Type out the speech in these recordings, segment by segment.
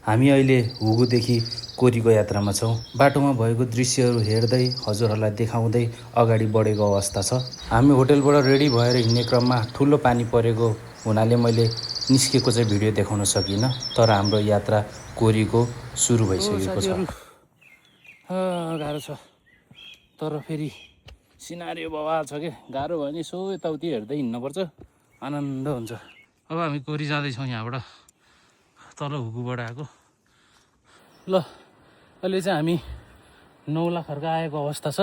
हामी अहिले हुगुदेखि कोरीको यात्रामा छौँ। बाटोमा भएको दृश्यहरू हेर्दै हजुरहरूलाई देखाउँदै अगाडि बढेको अवस्था छ। हामी होटलबाट रेडी भएर हिँड्ने क्रममा ठुलो पानी परेको हुनाले मैले निस्केको चाहिँ भिडियो देखाउन सकिनँ, तर हाम्रो यात्रा कोरीको सुरु भइसकेको छ। गाह्रो छ, तर फेरि सिनारियो बवाल छ के। गाह्रो भयो भने यसो यताउति हेर्दै हिँड्नुपर्छ, आनन्द हुन्छ। अब हामी कोरी जाँदैछौँ यहाँबाट, तल हुगुबाट आएको। ल अहिले चाहिँ हामी नौलाखर्का आएको अवस्था छ।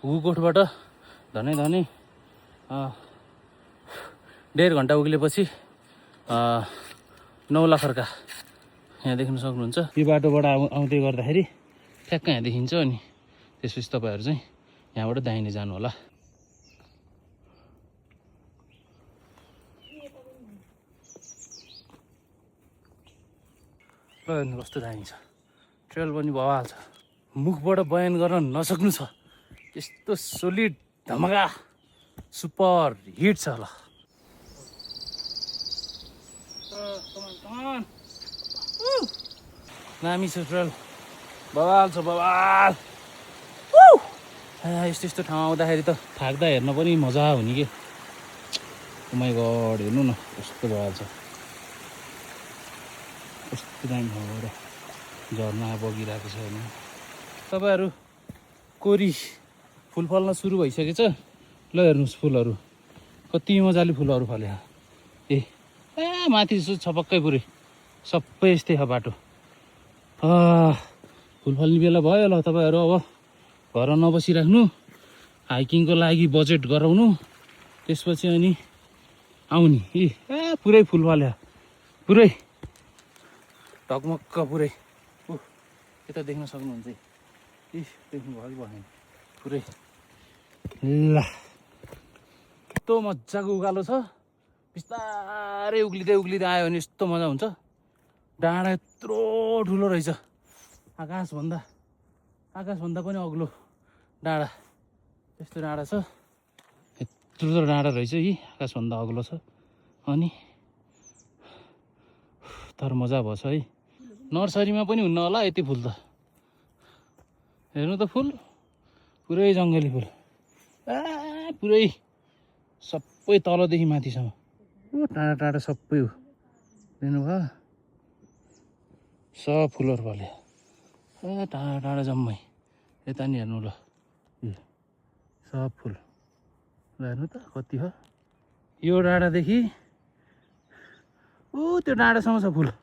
हुगुकोटबाट धनै 1.5 घन्टा उक्लेपछि नौलाखर्का यहाँ देख्न सक्नुहुन्छ। यो बाटोबाट आउँदै गर्दाखेरि ठ्याक्क यहाँ देखिन्छ। अनि त्यसपछि तपाईँहरू चाहिँ यहाँबाट दाहिने जानु होला। ल हेर्नु कस्तो दामी छ, ट्रेल पनि बवाल छ। मुखबाट बयान गर्न नसक्नु छ, यस्तो सोलिड धमाका सुपर हिट छ। ल दामी छ ट्रेल, बवाल छ बवाल। यस्तो यस्तो ठाउँ आउँदाखेरि त थाक्दा हेर्न पनि मजा हुने के। ओ माइ गड, हेर्नु न कस्तो बवाल छ, कस्तो दामी ठाउँबाट झर्ना बगिरहेको छ। होइन तपाईँहरू, कोरी फुल फल्न सुरु भइसकेछ। ल हेर्नुहोस् फुलहरू कति मजाले फुलहरू फल्यो। माथि छपक्कै पुरै सबै यस्तै छ बाटो। फुल फल्ने बेला भयो। ल तपाईँहरू अब घर नबसिराख्नु, हाइकिङको लागि बजेट गराउनु, त्यसपछि अनि आउने। पुरै फुल फल्यो, पुरै ढकमक्क पुरै। यता देख्न सक्नुहुन्छ, देख्नु भयो भएन पुरै। ल यस्तो मजाको उकालो छ, बिस्तारै उक्लिँदै आयो भने यस्तो मजा हुन्छ। डाँडा यत्रो ठुलो रहेछ, आकाशभन्दा पनि अग्लो डाँडा। यस्तो डाँडा छ, यत्रो डाँडा रहेछ, यी आकाशभन्दा अग्लो छ। अनि तर मजा भएछ है। नर्सरीमा पनि हुन्न होला यति फुल त। हेर्नु त फुल, पुरै जङ्गली फुल, पुरै सबै तलदेखि माथिसम्म टाढा टाढा सबै हो। हेर्नुभयो, सब फुलहरू फल्यो, टाढा टाढा जम्मै। यता नि हेर्नु, ल सब फुल। ल हेर्नु त कति हो। यो डाँडादेखि त्यो डाँडासम्म छ फुल।